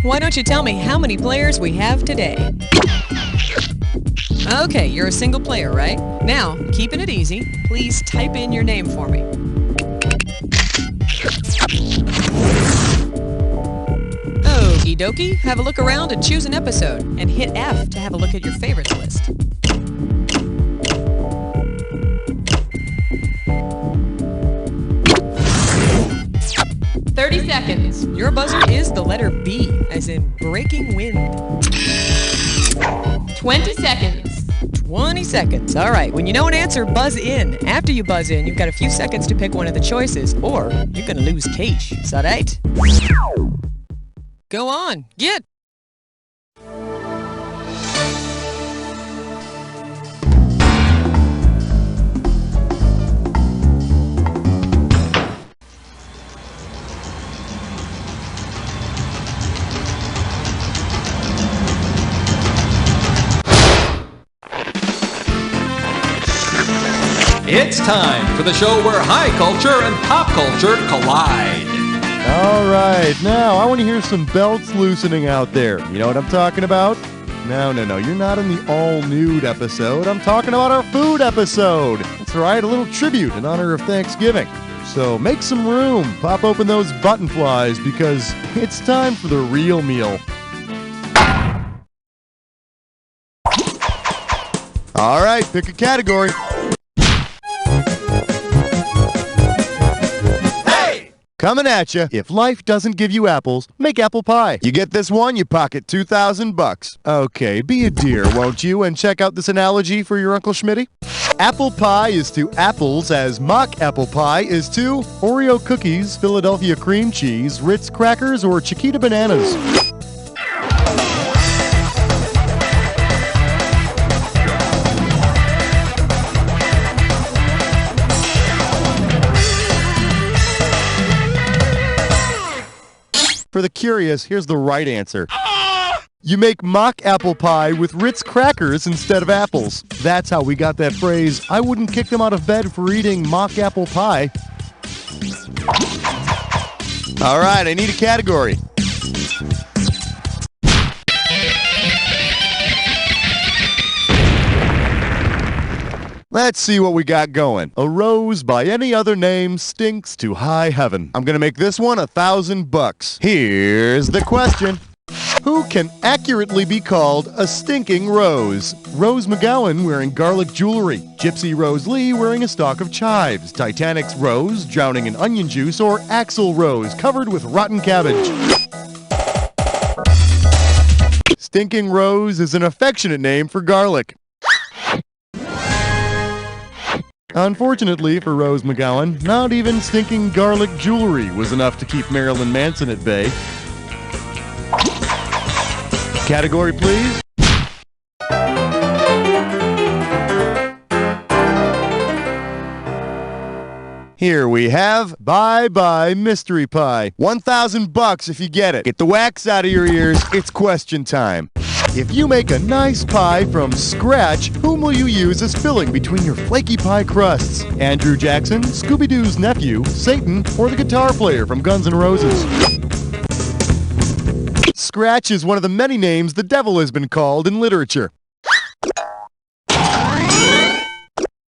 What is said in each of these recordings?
why don't you tell me how many players we have today? Okay, you're a single player, right? Now, keeping it easy, please type in your name for me. Okie dokie, have a look around and choose an episode, and hit F to have a look at your favorites list. Seconds. Your buzzer is the letter B, as in breaking wind. 20 seconds. 20 seconds. All right, when you know an answer, buzz in. After you buzz in, you've got a few seconds to pick one of the choices, or you're gonna lose cash. Is that right? Go on, get! It's time for the show where high culture and pop culture collide. All right, now I want to hear some belts loosening out there. You know what I'm talking about? No, you're not in the all-nude episode. I'm talking about our food episode. That's right, a little tribute in honor of Thanksgiving. So make some room, pop open those button flies, because it's time for the real meal. All right, pick a category. Coming at you. If life doesn't give you apples, make apple pie. You get this one, you pocket $2,000. Okay, be a dear, won't you? And check out this analogy for your Uncle Schmitty. Apple pie is to apples as mock apple pie is to Oreo cookies, Philadelphia cream cheese, Ritz crackers, or Chiquita bananas. For the curious, here's the right answer. You make mock apple pie with Ritz crackers instead of apples. That's how we got that phrase, I wouldn't kick them out of bed for eating mock apple pie. All right, I need a category. Let's see what we got going. A rose by any other name stinks to high heaven. I'm gonna make this one $1,000. Here's the question. Who can accurately be called a stinking rose? Rose McGowan wearing garlic jewelry, Gypsy Rose Lee wearing a stalk of chives, Titanic's Rose drowning in onion juice, or Axl Rose covered with rotten cabbage. Stinking Rose is an affectionate name for garlic. Unfortunately for Rose McGowan, not even stinking garlic jewelry was enough to keep Marilyn Manson at bay. Category, please. Here we have Bye Bye Mystery Pie. $1,000 if you get it. Get the wax out of your ears. It's question time. If you make a nice pie from scratch, whom will you use as filling between your flaky pie crusts? Andrew Jackson, Scooby-Doo's nephew, Satan, or the guitar player from Guns N' Roses? Scratch is one of the many names the devil has been called in literature.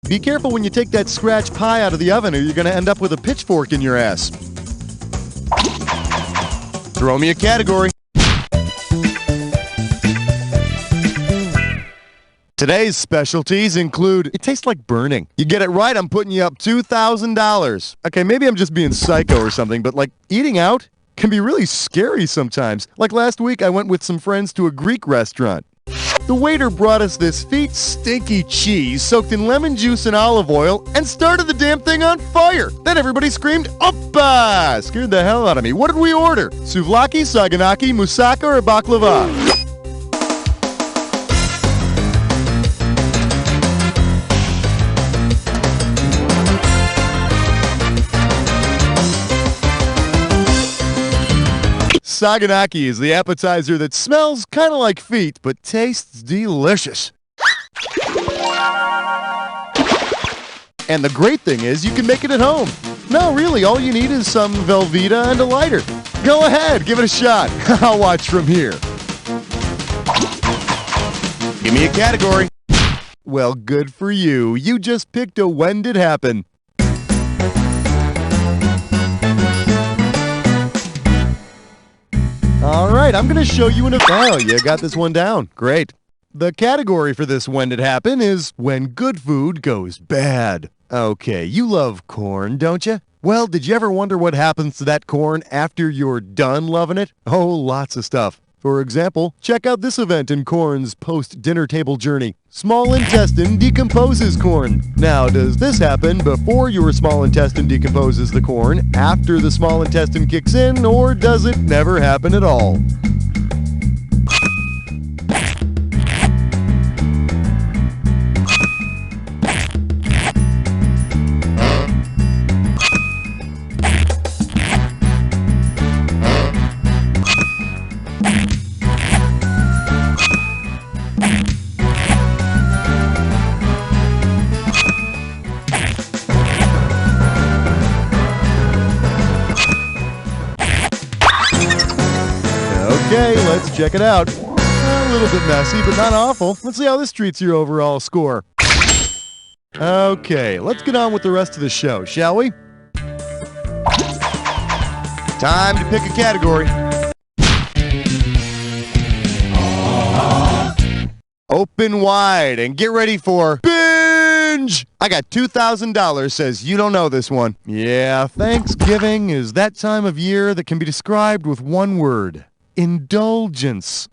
Be careful when you take that scratch pie out of the oven or you're going to end up with a pitchfork in your ass. Throw me a category. Today's specialties include, it tastes like burning. You get it right, I'm putting you up $2,000. Okay, maybe I'm just being psycho or something, but like eating out can be really scary sometimes. Like last week, I went with some friends to a Greek restaurant. The waiter brought us this feet stinky cheese soaked in lemon juice and olive oil and started the damn thing on fire. Then everybody screamed, "Oppa!" Scared the hell out of me. What did we order? Souvlaki, saganaki, moussaka, or baklava? Saganaki is the appetizer that smells kind of like feet, but tastes delicious. And the great thing is you can make it at home. No, really, all you need is some Velveeta and a lighter. Go ahead, give it a shot. I'll watch from here. Give me a category. Well, good for you. You just picked a when did happen. All right, I'm going to show you Oh, you got this one down. Great. The category for this when did happen is when good food goes bad. Okay, you love corn, don't you? Well, did you ever wonder what happens to that corn after you're done loving it? Oh, lots of stuff. For example, check out this event in corn's post-dinner table journey. Small intestine decomposes corn. Now, does this happen before your small intestine decomposes the corn, after the small intestine kicks in, or does it never happen at all? Okay, let's check it out. A little bit messy, but not awful. Let's see how this treats your overall score. Okay, let's get on with the rest of the show, shall we? Time to pick a category. Open wide and get ready for Binge! I got $2,000 says you don't know this one. Yeah, Thanksgiving is that time of year that can be described with one word. Indulgence.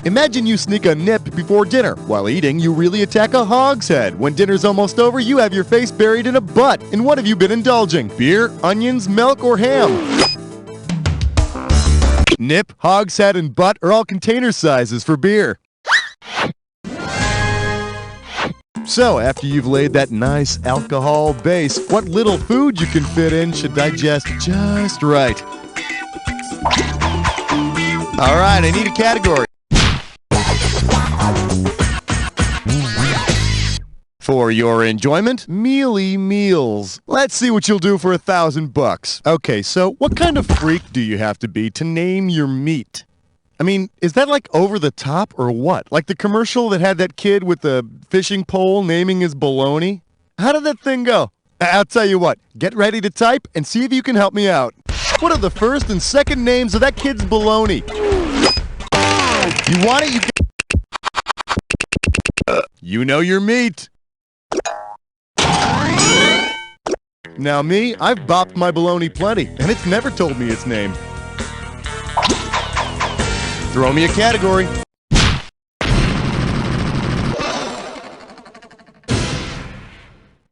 Imagine you sneak a nip before dinner. While eating, you really attack a hog's head. When dinner's almost over, you have your face buried in a butt. And what have you been indulging? Beer, onions, milk, or ham? Nip, hog's head, and butt are all container sizes for beer. So, after you've laid that nice alcohol base, what little food you can fit in should digest just right. All right, I need a category. For your enjoyment, mealy meals. Let's see what you'll do for $1,000. Okay, so what kind of freak do you have to be to name your meat? I mean, is that like over the top or what? Like the commercial that had that kid with the fishing pole naming his bologna? How did that thing go? I'll tell you what, get ready to type and see if you can help me out. What are the first and second names of that kid's bologna? You want it? You know your meat. Now me, I've bopped my bologna plenty, and it's never told me its name. Throw me a category.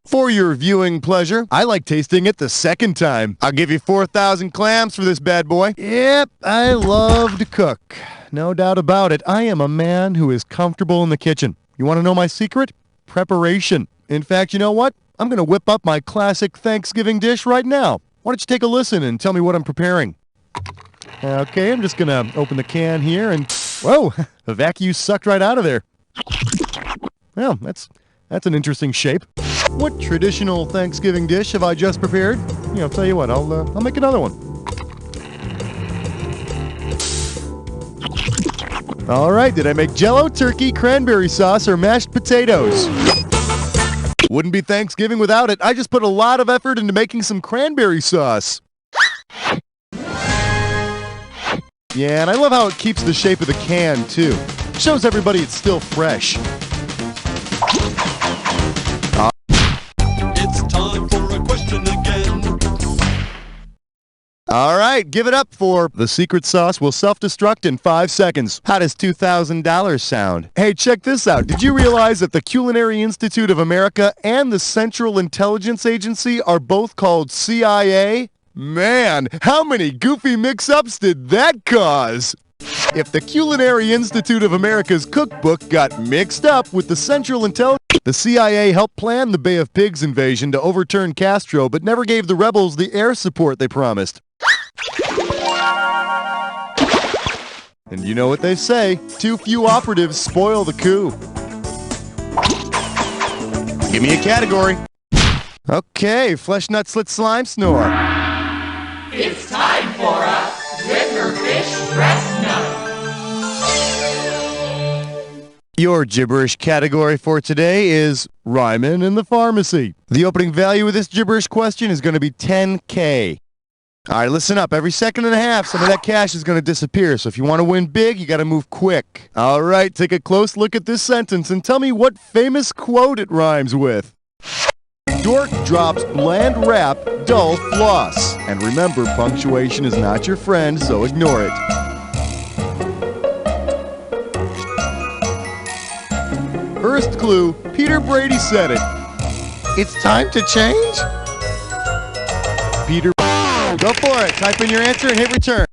For your viewing pleasure, I like tasting it the second time. I'll give you 4,000 clams for this bad boy. Yep, I love to cook. No doubt about it, I am a man who is comfortable in the kitchen. You want to know my secret? Preparation. In fact, you know what? I'm going to whip up my classic Thanksgiving dish right now. Why don't you take a listen and tell me what I'm preparing? Okay, I'm just going to open the can here and... Whoa, the vacuum sucked right out of there. Well, that's an interesting shape. What traditional Thanksgiving dish have I just prepared? I'll tell you what, I'll make another one. All right, did I make Jell-O, turkey, cranberry sauce, or mashed potatoes? Wouldn't be Thanksgiving without it. I just put a lot of effort into making some cranberry sauce. Yeah, and I love how it keeps the shape of the can, too. Shows everybody it's still fresh. It's time for a question again. All right, give it up for the secret sauce will self-destruct in 5 seconds. How does $2,000 sound? Hey, check this out. Did you realize that the Culinary Institute of America and the Central Intelligence Agency are both called CIA? Man, how many goofy mix-ups did that cause? If the Culinary Institute of America's cookbook got mixed up with the Central Intelligence, the CIA helped plan the Bay of Pigs invasion to overturn Castro, but never gave the rebels the air support they promised. And you know what they say, too few operatives spoil the coup. Give me a category. Okay, flesh nut slit slime snore. It's time for a Your gibberish category for today is Rhymin' in the Pharmacy. The opening value of this gibberish question is going to be $10K. All right, listen up. Every second and a half, some of that cash is going to disappear. So if you want to win big, you got to move quick. All right, take a close look at this sentence and tell me what famous quote it rhymes with. Dork drops bland rap, dull floss. And remember, punctuation is not your friend, so ignore it. First clue, Peter Brady said it. It's time to change? Peter, go for it. Type in your answer and hit return.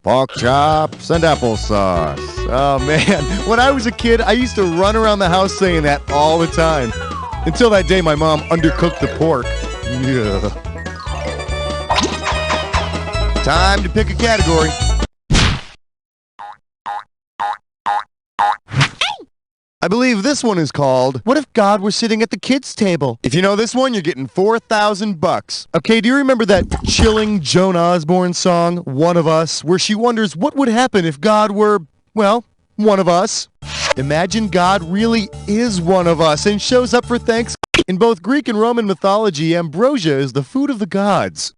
Pork chops and applesauce. Oh, man. When I was a kid, I used to run around the house saying that all the time. Until that day my mom undercooked the pork. Yeah. Time to pick a category. I believe this one is called, What If God Were Sitting at the Kids' Table? If you know this one, you're getting $4,000. Okay, do you remember that chilling Joan Osborne song, One of Us, where she wonders what would happen if God were, well, one of us? Imagine God really is one of us and shows up for Thanksgiving. In both Greek and Roman mythology, Ambrosia is the food of the gods.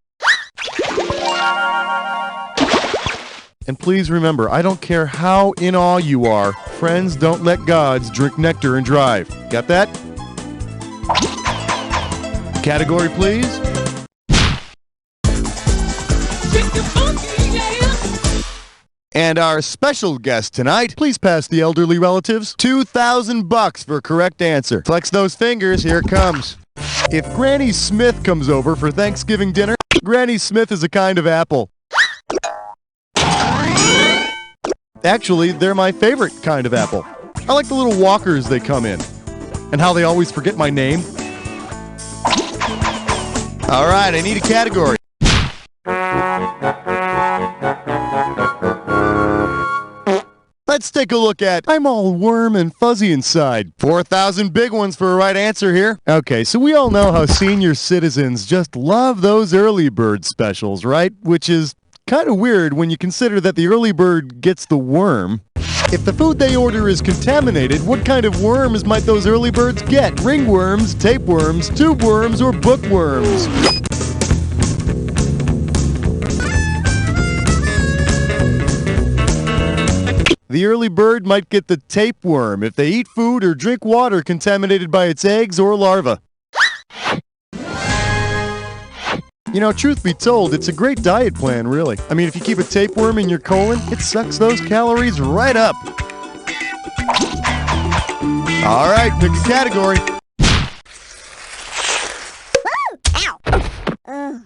And please remember, I don't care how in awe you are, friends don't let gods drink nectar and drive. Got that? Category, please. And our special guest tonight, please pass the elderly relatives. $2,000 for a correct answer. Flex those fingers, here it comes. If Granny Smith comes over for Thanksgiving dinner, Granny Smith is a kind of apple. Actually, they're my favorite kind of apple. I like the little walkers they come in. And how they always forget my name. All right, I need a category. Let's take a look at I'm all warm and fuzzy inside. 4,000 big ones for a right answer here. Okay, so we all know how senior citizens just love those early bird specials, right? Which is kind of weird when you consider that the early bird gets the worm. If the food they order is contaminated, what kind of worms might those early birds get? Ringworms, tapeworms, tube worms, or bookworms? The early bird might get the tapeworm if they eat food or drink water contaminated by its eggs or larvae. You know, truth be told, it's a great diet plan, really. I mean, if you keep a tapeworm in your colon, it sucks those calories right up. All right, pick a category.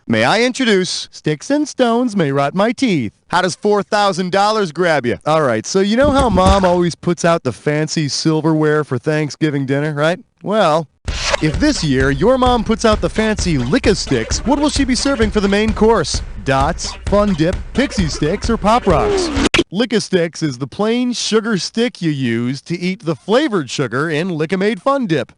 May I introduce Sticks and Stones May Rot My Teeth. How does $4,000 grab you? All right, so you know how Mom always puts out the fancy silverware for Thanksgiving dinner, right? Well, if this year your mom puts out the fancy Lick-a-Sticks, what will she be serving for the main course? Dots, Fun Dip, Pixie Sticks, or Pop Rocks? Lick-a-Sticks is the plain sugar stick you use to eat the flavored sugar in Lick-a-Made Fun Dip.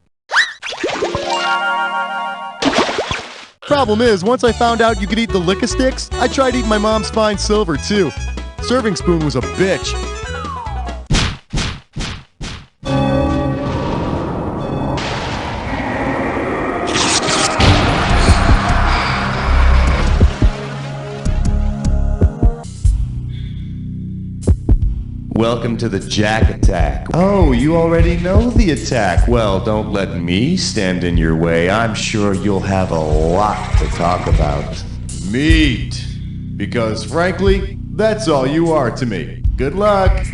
Problem is, once I found out you could eat the Lick-a-Sticks, I tried eating my mom's fine silver too. Serving spoon was a bitch. Welcome to the Jack Attack. Oh, you already know the attack. Well, don't let me stand in your way. I'm sure you'll have a lot to talk about. Meat. Because frankly, that's all you are to me. Good luck.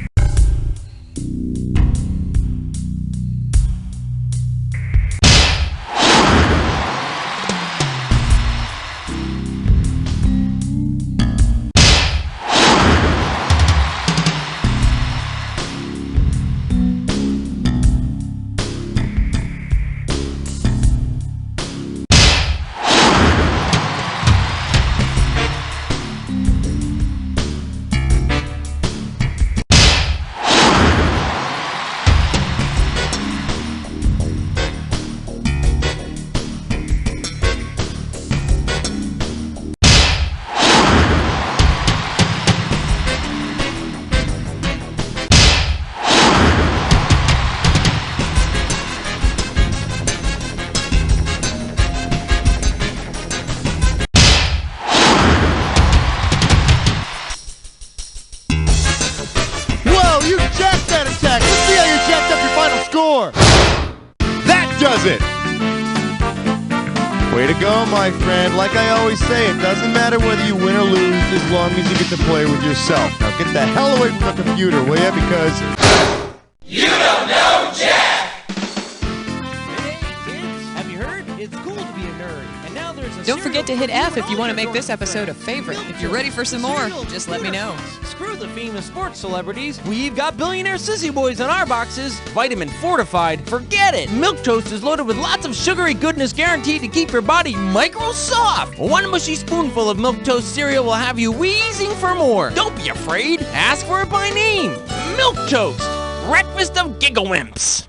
does it. Way to go, my friend. Like I always say, it doesn't matter whether you win or lose as long as you get to play with yourself. Now get the hell away from the computer, will ya? Because... You don't know Jack! Hey, kids, have you heard? It's cool to be a nerd. And now there's a Don't forget to hit cereal F if you want to make this dorky episode a friends. favorite. Milk If you're ready for some more, cereal, just let me know. Screw the famous sports celebrities. We've got billionaire sissy boys on our boxes. Vitamin fortified. Forget it. Milk Toast is loaded with lots of sugary goodness guaranteed to keep your body micro soft. One mushy spoonful of Milk Toast cereal will have you wheezing for more. Don't be afraid. Ask for it by name. Milk Toast. Breakfast of Gigglewimps.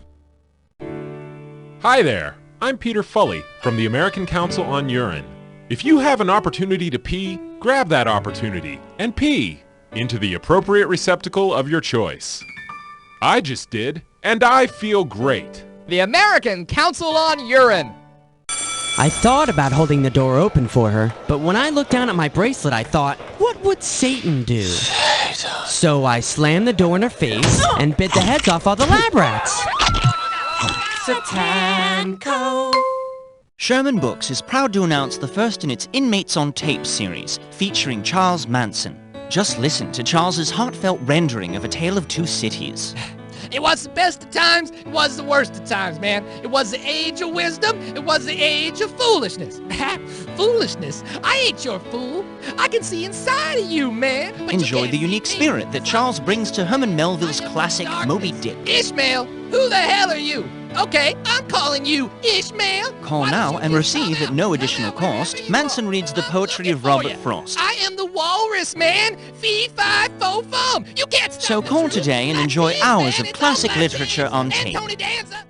Hi there, I'm Peter Fully from the American Council on Urine. If you have an opportunity to pee, grab that opportunity and pee into the appropriate receptacle of your choice. I just did, and I feel great. The American Council on Urine. I thought about holding the door open for her, but when I looked down at my bracelet, I thought, what would Satan do? So I slammed the door in her face and bit the heads off all the lab rats. Satanko. Sherman Books is proud to announce the first in its Inmates on Tape series, featuring Charles Manson. Just listen to Charles's heartfelt rendering of A Tale of Two Cities. It was the best of times, it was the worst of times, man. It was the age of wisdom, it was the age of foolishness. Foolishness? I ain't your fool. I can see inside of you, man. But Enjoy the unique spirit that Charles brings to Herman Melville's classic Moby Dick. Ishmael, who the hell are you? Okay, I'm calling you Ishmael. Call now and receive at no additional cost. Manson reads the poetry of Robert Frost. I am the walrus, man. Fee, fi, fo, fum. You can't stop So the call truth. today and Like enjoy this, hours man, of it's classic all my literature cheese. on And tape. Tony Danza.